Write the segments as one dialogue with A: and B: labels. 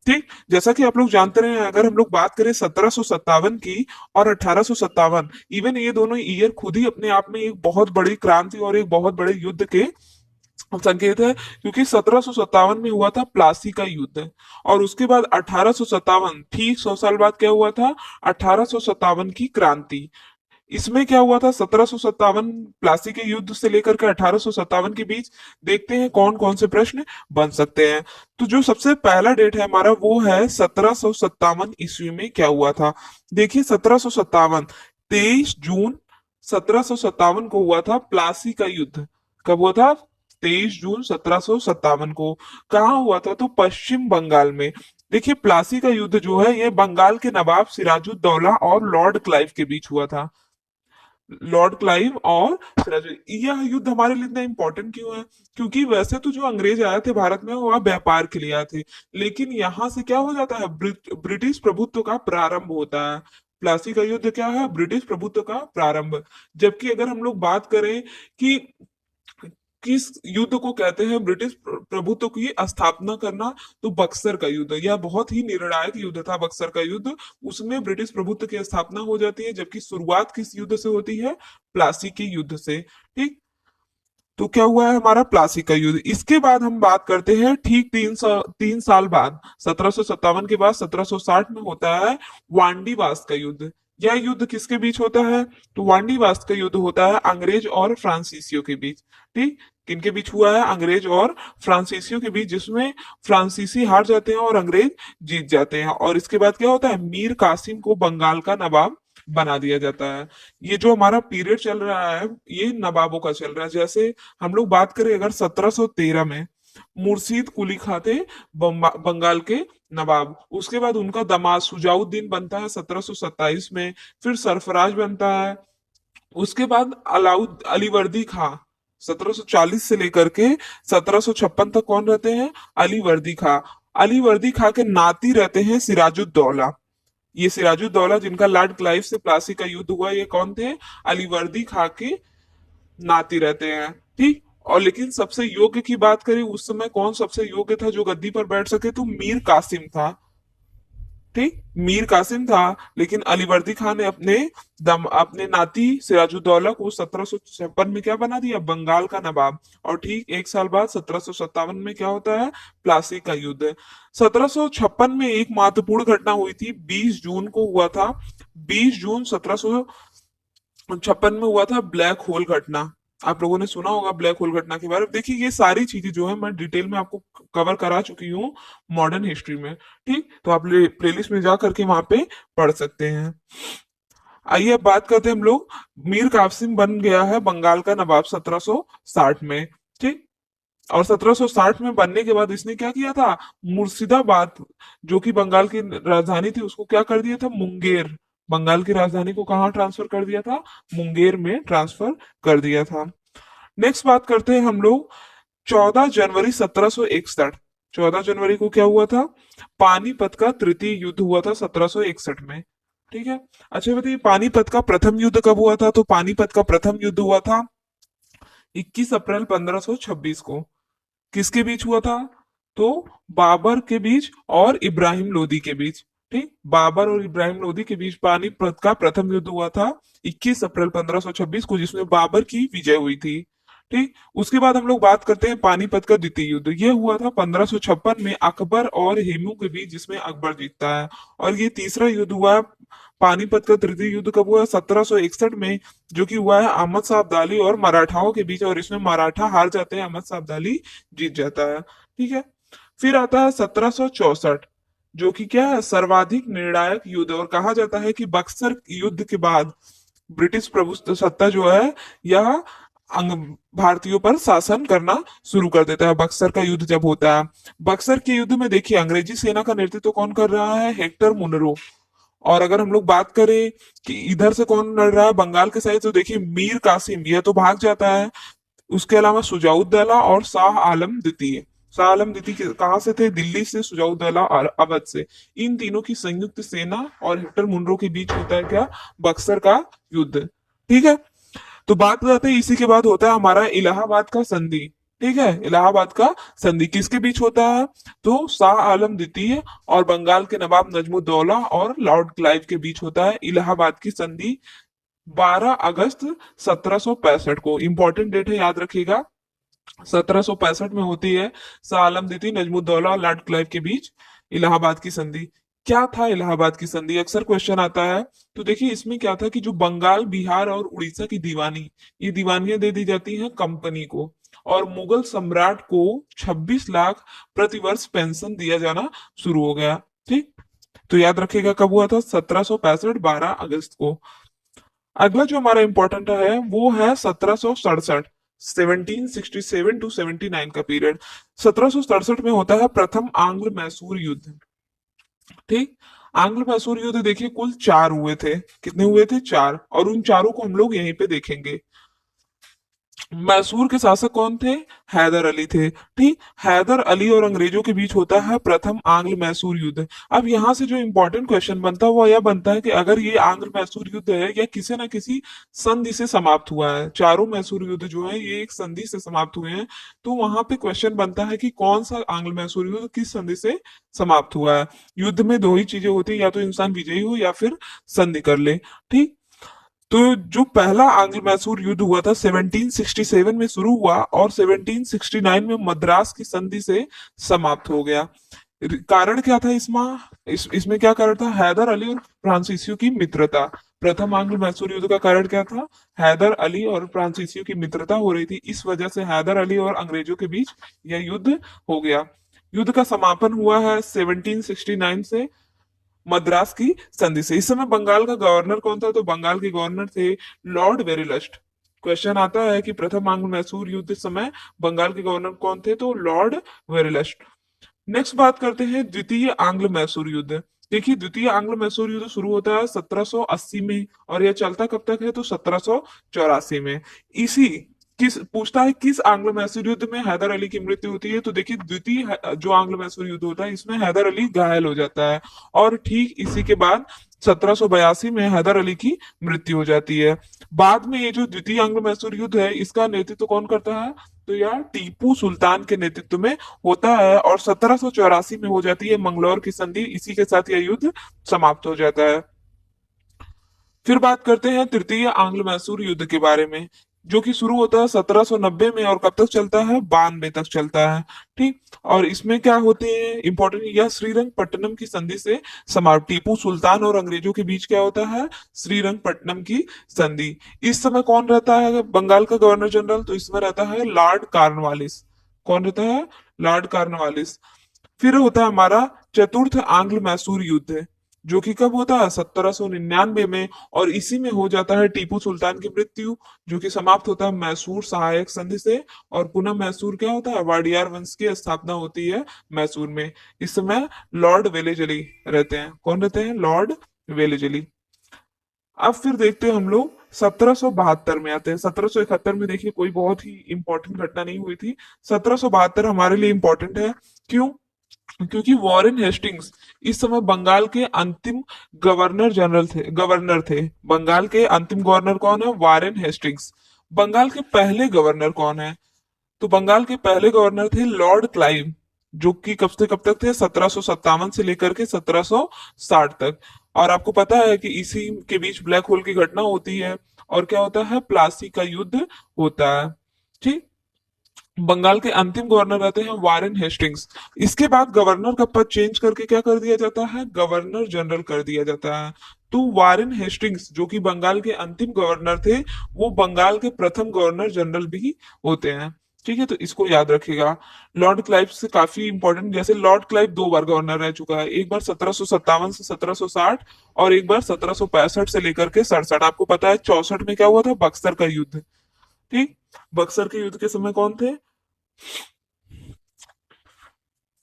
A: ठीक, जैसा कि आप लोग जानते रहे हैं, अगर हम लोग बात करें 1757 की और 1857, इवन ये दोनों ईयर खुद ही अपने आप में एक बहुत बड़ी क्रांति और एक बहुत बड़े युद्ध के संकेत है, क्योंकि 1757 में हुआ था प्लासी का युद्ध, और उसके बाद 1857 ठीक 100 साल बाद क्या हुआ था, 1857 की क्रांति। इसमें क्या हुआ था, 1757 प्लासी के युद्ध से लेकर के 1857 के बीच देखते हैं कौन कौन से प्रश्न बन सकते हैं। तो जो सबसे पहला डेट है हमारा वो है 1757 ईस्वी में क्या हुआ था। देखिए 1757, 23 जून 1757 को हुआ था प्लासी का युद्ध। कब हुआ था, 23 जून 1757 को। कहाँ हुआ था, तो पश्चिम बंगाल में। देखिए प्लासी का युद्ध जो है ये बंगाल के नवाब सिराजुद्दौला और लॉर्ड क्लाइव के बीच हुआ था। लॉर्ड क्लाइव और यह युद्ध हमारे लिए इतना इंपॉर्टेंट क्यों है, क्योंकि वैसे तो जो अंग्रेज आए थे भारत में वो व्यापार के लिए आए थे, लेकिन यहाँ से क्या हो जाता है, ब्रिटिश प्रभुत्व का प्रारंभ होता है। प्लासी का युद्ध क्या है, ब्रिटिश प्रभुत्व का प्रारंभ। जबकि अगर हम लोग बात करें कि किस युद्ध को कहते हैं ब्रिटिश प्रभुत्व की स्थापना करना, तो बक्सर का युद्ध, यह बहुत ही निर्णायक युद्ध था बक्सर का युद्ध। उसमें ब्रिटिश प्रभुत्व की स्थापना हो जाती है, जबकि शुरुआत किस युद्ध से होती है, प्लासी के युद्ध से। ठीक, तो क्या हुआ है हमारा प्लासी का युद्ध। इसके बाद हम बात करते हैं ठीक 3 साल बाद, 1757 के बाद 1760 में होता है वांडीवास का युद्ध। यह युद्ध किसके बीच होता है, तो वांडीवास का युद्ध होता है अंग्रेज और फ्रांसीसियों के बीच। ठीक, किनके बीच हुआ है, अंग्रेज और फ्रांसीसियों के बीच, जिसमें फ्रांसीसी हार जाते हैं और अंग्रेज जीत जाते हैं। और इसके बाद क्या होता है, मीर कासिम को बंगाल का नवाब बना दिया जाता है। ये जो हमारा पीरियड चल रहा है ये नवाबों का चल रहा है। जैसे हम लोग बात करें अगर 1713 में मुर्शीद कुली खां थे बंगाल के नवाब। उसके बाद उनका दामाद सुजाउद्दीन बनता है 1727 में। फिर सरफराज बनता है। उसके बाद अलीवर्दी खां 1740 से लेकर के 1756 तक कौन रहते हैं, अलीवर्दी खां। अलीवर्दी खां के नाती रहते हैं सिराजुद्दौला। ये सिराजुद्दौला जिनका लॉर्ड क्लाइव से प्लासी का युद्ध हुआ, ये कौन थे, अलीवर्दी खां के नाती रहते हैं। ठीक, और लेकिन सबसे योग्य की बात करें उस समय कौन सबसे योग्य था जो गद्दी पर बैठ सके, तो मीर कासिम था। ठीक, मीर कासिम था, लेकिन अलीवर्दी खान ने अपने नाती सिराजुद्दौला को 1756 में क्या बना दिया, बंगाल का नवाब। और ठीक 1 साल बाद 1757 में क्या होता है, प्लासी का युद्ध। 1756 में एक महत्वपूर्ण घटना हुई थी, 20 जून को हुआ था। 20 जून 1756 में हुआ था ब्लैक होल घटना। आप लोगों ने सुना होगा ब्लैक होल घटना के बारे में। देखिए ये सारी चीजें जो है मैं डिटेल में आपको कवर करा चुकी हूँ मॉडर्न हिस्ट्री में। ठीक, तो आप प्लेलिस्ट में जा करके वहां पे पढ़ सकते हैं। आइए अब बात करते हैं हम लोग, मीर कासिम बन गया है बंगाल का नवाब 1760 में। ठीक, और 1760 में बनने के बाद इसने क्या किया था, मुर्शिदाबाद जो कि बंगाल की राजधानी थी उसको क्या कर दिया था, मुंगेर। बंगाल की राजधानी को कहाँ ट्रांसफर कर दिया था, मुंगेर में ट्रांसफर कर दिया था। नेक्स्ट बात करते हैं हम लोग 14 जनवरी 1761। 14 जनवरी को क्या हुआ था, पानीपत का तृतीय युद्ध हुआ था 1761 में। ठीक है, अच्छा बताइए पानीपत का प्रथम युद्ध कब हुआ था, तो पानीपत का प्रथम युद्ध हुआ था 21 अप्रैल 1526 को। किसके बीच हुआ था, तो बाबर के बीच और इब्राहिम लोदी के बीच। ठीक, बाबर और इब्राहिम लोदी के बीच पानीपत का प्रथम युद्ध हुआ था 21 अप्रैल 1526 को, जिसमें बाबर की विजय हुई थी। ठीक, उसके बाद हम लोग बात करते हैं पानीपत का द्वितीय युद्ध। यह हुआ था 1556 में अकबर और हेमू के बीच, जिसमें अकबर जीतता है। और ये तीसरा युद्ध हुआ पानीपत का तृतीय युद्ध कब हुआ, 1761 में, जो कि हुआ है अहमद शाह अब्दाली और मराठाओं के बीच। और इसमें मराठा हार जाते हैं, अहमद शाह अब्दाली जीत जाता है। ठीक है, फिर आता है 1764, जो कि क्या है, सर्वाधिक निर्णायक युद्ध। और कहा जाता है कि बक्सर युद्ध के बाद ब्रिटिश प्रभुत्व सत्ता जो है यह भारतीयों पर शासन करना शुरू कर देता है। बक्सर का युद्ध जब होता है, बक्सर के युद्ध में देखिए अंग्रेजी सेना का नेतृत्व कौन कर रहा है, हेक्टर मुनरो। और अगर हम लोग बात करें कि इधर से कौन लड़ रहा है बंगाल के साइड, तो देखिए मीर कासिम यह तो भाग जाता है। उसके अलावा सुजाउद्दौला और शाह आलम द्वितीय। शाह आलम द्वितीय कहाँ से थे, दिल्ली से, सुजाउद्दौला और अवध से। इन तीनों की संयुक्त सेना और हेक्टर मुनरो के बीच होता है क्या, बक्सर का युद्ध। ठीक है, तो बात बताते हैं इसी के बाद होता है हमारा इलाहाबाद का संधि। ठीक है। इलाहाबाद का संधि किसके बीच होता है? तो शाह आलम द्वितीय और बंगाल के नवाब नजमुद्दौला और लॉर्ड क्लाइव के बीच होता है इलाहाबाद की संधि 12 अगस्त 1765 को। इंपॉर्टेंट डेट है, याद रखिएगा। 1765 में होती है शाह आलम द्वितीय नजमुद्दौला और लॉर्ड क्लाइव के बीच इलाहाबाद की संधि। क्या था इलाहाबाद की संधि? अक्सर क्वेश्चन आता है। तो देखिए इसमें क्या था कि जो बंगाल, बिहार और उड़ीसा की दीवानी, ये दीवानियां दे दी जाती हैं कंपनी को, और मुगल सम्राट को 26 लाख प्रतिवर्ष पेंशन दिया जाना शुरू हो गया। ठीक, तो याद रखिएगा कब हुआ था? 1765, 12 अगस्त को। अगला जो हमारा इंपॉर्टेंट है वो है 1767, 1767 टू 79 का पीरियड। 1767 में होता है प्रथम आंग्ल मैसूर युद्ध। ठीक, आंग्ल मैसूर युद्ध देखिए कुल 4 हुए थे। कितने हुए थे? 4, और उन चारों को हम लोग यहीं पे देखेंगे। मैसूर के शासक कौन थे? हैदर अली थे। ठीक, हैदर अली और अंग्रेजों के बीच होता है प्रथम आंग्ल मैसूर युद्ध। अब यहाँ से जो इंपॉर्टेंट क्वेश्चन बनता है वो यह बनता है कि अगर ये आंग्ल मैसूर युद्ध है, या किसी ना किसी संधि से समाप्त हुआ है, चारों मैसूर युद्ध जो है ये एक संधि से समाप्त हुए हैं, तो वहां पे क्वेश्चन बनता है कि कौन सा आंग्ल मैसूर युद्ध किस संधि से समाप्त हुआ है। युद्ध में दो ही चीजें होती है, या तो इंसान विजयी हो या फिर संधि कर ले। ठीक, तो जो पहला आंग्ल मैसूर युद्ध हुआ था 1767 में शुरू हुआ और 1769 में मद्रास की संधि से समाप्त हो गया। कारण क्या था इसमें क्या कारण था? हैदर अली और फ्रांसीसियों की मित्रता। प्रथम आंग्ल मैसूर युद्ध का कारण क्या था? हैदर अली और फ्रांसीसियों की मित्रता हो रही थी, इस वजह से हैदर अली और अंग्रेजों के बीच यह युद्ध हो गया। युद्ध का समापन हुआ है 1769 से मद्रास की संधि से। इस समय बंगाल का गवर्नर कौन था? तो बंगाल के गवर्नर थे लॉर्ड वेरिलस्ट। क्वेश्चन आता है कि प्रथम आंग्ल मैसूर युद्ध समय बंगाल के गवर्नर कौन थे? तो लॉर्ड वेरिलस्ट। नेक्स्ट बात करते हैं द्वितीय आंग्ल मैसूर युद्ध। देखिए द्वितीय आंग्ल मैसूर युद्ध शुरू होता है 1780 में, और यह चलता कब तक है? तो 1784 में। इसी किस पूछता है किस आंग्ल मैसूर युद्ध में हैदर अली की मृत्यु होती है? तो देखिए द्वितीय जो आंग्ल मैसूर युद्ध होता है इसमें हैदर अली घायल हो जाता है, और ठीक इसी के बाद 1782 में हैदर अली की मृत्यु हो जाती है। बाद में ये जो द्वितीय आंग्ल मैसूर युद्ध है इसका नेतृत्व कौन करता है? तो यार टीपू सुल्तान के नेतृत्व में होता है, और 1784 में हो जाती है मंगलौर की संधि। इसी के साथ यह युद्ध समाप्त हो जाता है। फिर बात करते हैं तृतीय आंग्ल मैसूर युद्ध के बारे में, जो कि शुरू होता है 1790 में और कब तक चलता है? 92 तक चलता है। ठीक, और इसमें क्या होते हैं इंपॉर्टेंट? यह श्रीरंगपट्टनम की संधि से समाप्त। टीपू सुल्तान और अंग्रेजों के बीच क्या होता है? श्रीरंगपट्टनम की संधि। इस समय कौन रहता है बंगाल का गवर्नर जनरल? तो इसमें रहता है लॉर्ड कॉर्नवालिस। कौन रहता है? Lord Cornwallis. फिर होता है हमारा चतुर्थ आंग्ल मैसूर युद्ध, जो कि कब होता है? 1799 में, और इसी में हो जाता है टीपू सुल्तान की मृत्यु, जो कि समाप्त होता है मैसूर सहायक संधि से। और पुनः मैसूर क्या होता है? वाडियार वंश की स्थापना होती है मैसूर में। इस समय लॉर्ड वेलेजली रहते हैं। कौन रहते हैं? Lord Wellesley. अब फिर देखते हैं हम लोग 1772 में आते हैं। 1771 में देखिए कोई बहुत ही इंपॉर्टेंट घटना नहीं हुई थी। 1772 हमारे लिए इंपॉर्टेंट है। क्यों? क्योंकि वॉरेन हेस्टिंग्स इस समय बंगाल के अंतिम गवर्नर थे। बंगाल के अंतिम गवर्नर कौन है? Warren Hastings. बंगाल के पहले गवर्नर कौन है? तो बंगाल के पहले गवर्नर थे लॉर्ड क्लाइव, जो कि कब से कब तक थे? 1757 से लेकर के 1760 तक। और आपको पता है कि इसी के बीच ब्लैक होल की घटना होती है, और क्या होता है? प्लासी का युद्ध होता है। ठीक, बंगाल के अंतिम गवर्नर रहते हैं वारेन हेस्टिंग्स। इसके बाद गवर्नर का पद चेंज करके क्या कर दिया जाता है? गवर्नर जनरल कर दिया जाता है। तो वारेन हेस्टिंग्स जो कि बंगाल के अंतिम गवर्नर थे, वो बंगाल के प्रथम गवर्नर जनरल भी होते हैं। ठीक है, तो इसको याद रखिएगा। लॉर्ड क्लाइव से काफी इंपॉर्टेंट, जैसे लॉर्ड क्लाइव 2 बार गवर्नर रह चुका है। एक बार 1757 से 1760, और एक बार 1765 से लेकर के 67। आपको पता है 64 में क्या हुआ था? बक्सर का युद्ध। ठीक, बक्सर के युद्ध के समय कौन थे?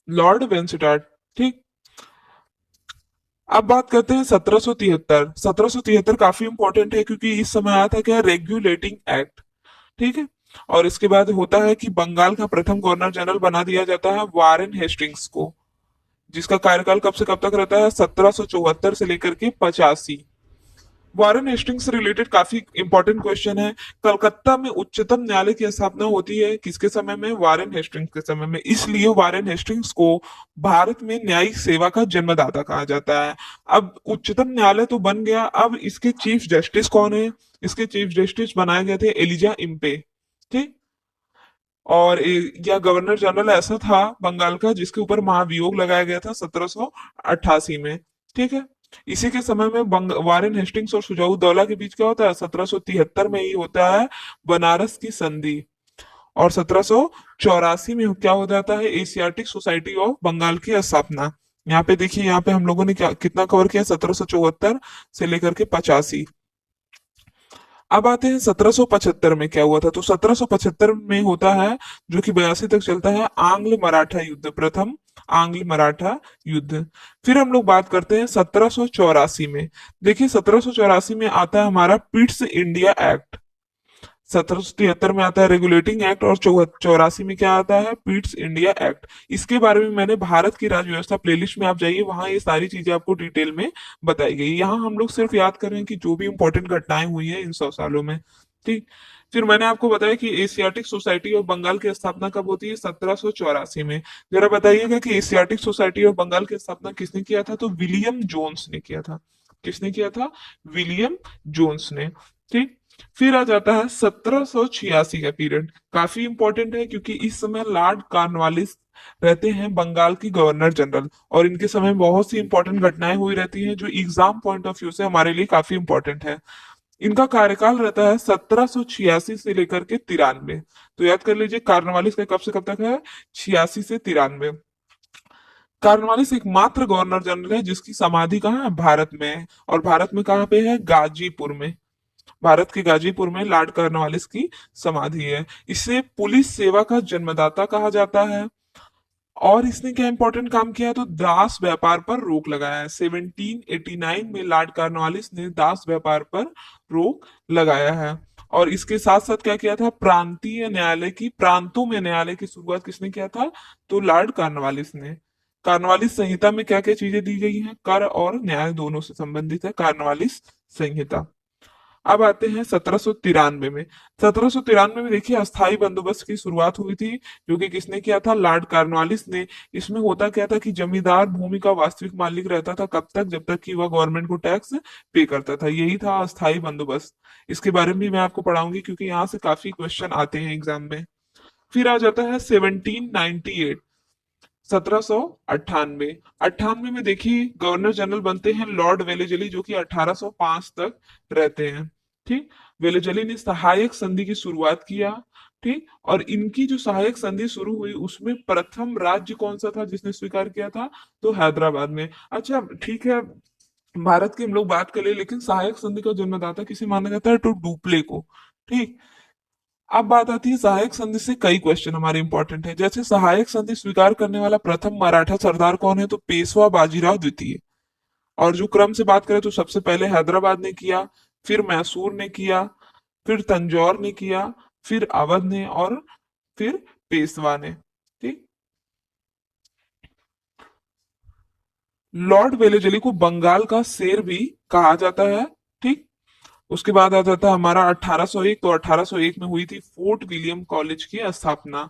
A: लॉर्ड वेंसटार्ट। ठीक, अब बात करते हैं 1773। 1773 काफी इंपॉर्टेंट है क्योंकि इस समय आया था क्या? Regulating act. ठीक है, और इसके बाद होता है कि बंगाल का प्रथम गवर्नर जनरल बना दिया जाता है वारेन हेस्टिंग्स को, जिसका कार्यकाल कब से कब तक रहता है? 1774 से लेकर के 85। वारेन हेस्टिंग्स से रिलेटेड काफी इंपॉर्टेंट क्वेश्चन है। कलकत्ता में उच्चतम न्यायालय की स्थापना होती है किसके समय में? वारेन हेस्टिंग्स के समय में। इसलिए वारेन हेस्टिंग्स को भारत में न्यायिक सेवा का जन्मदाता कहा जाता है। अब उच्चतम न्यायालय तो बन गया, अब इसके चीफ जस्टिस कौन है? इसके चीफ जस्टिस बनाए गए थे एलिजा इम्पे। ठीक। और यह गवर्नर जनरल ऐसा था बंगाल का जिसके ऊपर महाभियोग लगाया गया था 1788 में। ठीक है। इसी के समय में वारेन हेस्टिंग्स और सुजाउद्दौला के बीच क्या होता है? 1773 में ही होता है बनारस की संधि। और 1784 में क्या हो जाता है? एशियाटिक सोसाइटी ऑफ बंगाल की स्थापना। यहाँ पे देखिए, यहाँ पे हम लोगों ने क्या कितना कवर किया? 1774 से लेकर के 85। अब आते हैं 1775 में क्या हुआ था। तो 1775 में होता है, जो कि 82 तक चलता है, आंग्ल मराठा युद्ध, प्रथम आंग्ल मराठा युद्ध। फिर हम लोग बात करते हैं 1784 में। देखिए 1784 में आता है हमारा पिट्स इंडिया एक्ट। 1773 में आता है रेगुलेटिंग एक्ट, और 84 में क्या आता है? Pitt's India act. इसके बारे में मैंने भारत की राज्य व्यवस्था प्लेलिस्ट में आप जाइए, वहां ये सारी चीजें आपको डिटेल में बताई गई। यहाँ हम लोग सिर्फ याद कर रहे हैं कि जो भी इंपॉर्टेंट घटनाएं हुई है इन 100 सालों में। ठीक। फिर मैंने आपको बताया कि एशियाटिक सोसाइटी ऑफ बंगाल की स्थापना कब होती है? 1784 में। जरा बताइएगा कि एशियाटिक सोसाइटी ऑफ बंगाल की स्थापना किसने किया था? तो विलियम जोन्स ने किया था। किसने किया था? विलियम जोन्स ने। ठीक। फिर आ जाता है 1786 का पीरियड। काफी इंपॉर्टेंट है क्योंकि इस समय लॉर्ड कॉर्नवालिस रहते हैं बंगाल की गवर्नर जनरल, और इनके समय में बहुत सी इंपॉर्टेंट घटनाएं हुई रहती हैं जो एग्जाम पॉइंट ऑफ व्यू से हमारे लिए काफी इंपॉर्टेंट है। इनका कार्यकाल रहता है 1786 से लेकर के 93। तो याद कर लीजिए कॉर्नवालिस का कब से कब तक है? 86 से 93। कॉर्नवालिस एकमात्र गवर्नर जनरल है जिसकी समाधि कहाँ है? भारत में है। और भारत में कहाँ पे है? गाजीपुर में। भारत के गाजीपुर में लॉर्ड कॉर्नवालिस की समाधि है। इसे पुलिस सेवा का जन्मदाता कहा जाता है। और इसने क्या इंपॉर्टेंट काम किया? तो दास व्यापार पर रोक लगाया है। 1789 में लॉर्ड कॉर्नवालिस ने दास व्यापार पर रोक लगाया है। और इसके साथ साथ क्या किया था? प्रांतीय न्यायालय की, प्रांतों में न्यायालय की शुरुआत किसने किया था? तो लॉर्ड कॉर्नवालिस ने। कॉर्नवालिस संहिता में क्या क्या चीजें दी गई हैं? कर और न्याय दोनों से संबंधित है कॉर्नवालिस संहिता। अब आते हैं 1793 में। 1793 में देखिए अस्थाई बंदोबस्त की शुरुआत हुई थी, जो कि किसने किया था? लॉर्ड कॉर्नवालिस ने। इसमें होता क्या था कि जमींदार भूमि का वास्तविक मालिक रहता था कब तक? जब तक कि वह गवर्नमेंट को टैक्स पे करता था। यही था अस्थाई बंदोबस्त। इसके बारे में भी मैं आपको पढ़ाऊंगी क्योंकि यहाँ से काफी क्वेश्चन आते हैं एग्जाम में। फिर आ जाता है 1798, 1798। 98 में देखिए गवर्नर जनरल बनते हैं लॉर्ड वेलेजली, जो कि 1805 तक रहते हैं। ठीक। वेलेजली ने सहायक संधि की शुरुआत किया। ठीक। और इनकी जो सहायक संधि शुरू हुई उसमें प्रथम राज्य कौन सा था जिसने स्वीकार किया था? तो हैदराबाद में। अच्छा ठीक है, भारत की हम लोग बात कर ले, लेकिन सहायक संधि का जन्मदाता किसे माना जाता है? तो डुप्ले को। ठीक। अब बात आती है सहायक संधि से कई क्वेश्चन हमारे इंपॉर्टेंट है। जैसे सहायक संधि स्वीकार करने वाला प्रथम मराठा सरदार कौन है? तो पेशवा बाजीराव द्वितीय। और जो क्रम से बात करें तो सबसे पहले हैदराबाद ने किया, फिर मैसूर ने किया, फिर तंजौर ने किया, फिर अवध ने, और फिर पेशवा ने। ठीक। लॉर्ड वेलेजली को बंगाल का शेर भी कहा जाता है। ठीक। उसके बाद आ जाता है हमारा 1801। तो 1801 में हुई थी फोर्ट विलियम कॉलेज की स्थापना।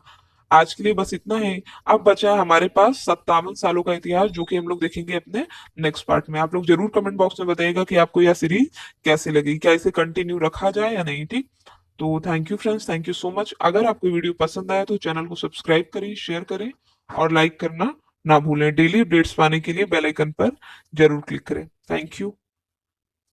A: आज के लिए बस इतना है। अब बचा है हमारे पास 57 सालों का इतिहास, जो कि हम लोग देखेंगे अपने नेक्स्ट पार्ट में। आप लोग जरूर कमेंट बॉक्स में बताइएगा कि आपको यह सीरीज कैसे लगी, क्या इसे कंटिन्यू रखा जाए या नहीं। ठीक। तो thank you friends, thank you so much. अगर आपको वीडियो पसंद आया तो चैनल को सब्सक्राइब करें, शेयर करें और लाइक करना ना भूलें। डेली अपडेट्स पाने के लिए बेल आइकन पर जरूर क्लिक करें। Thank you.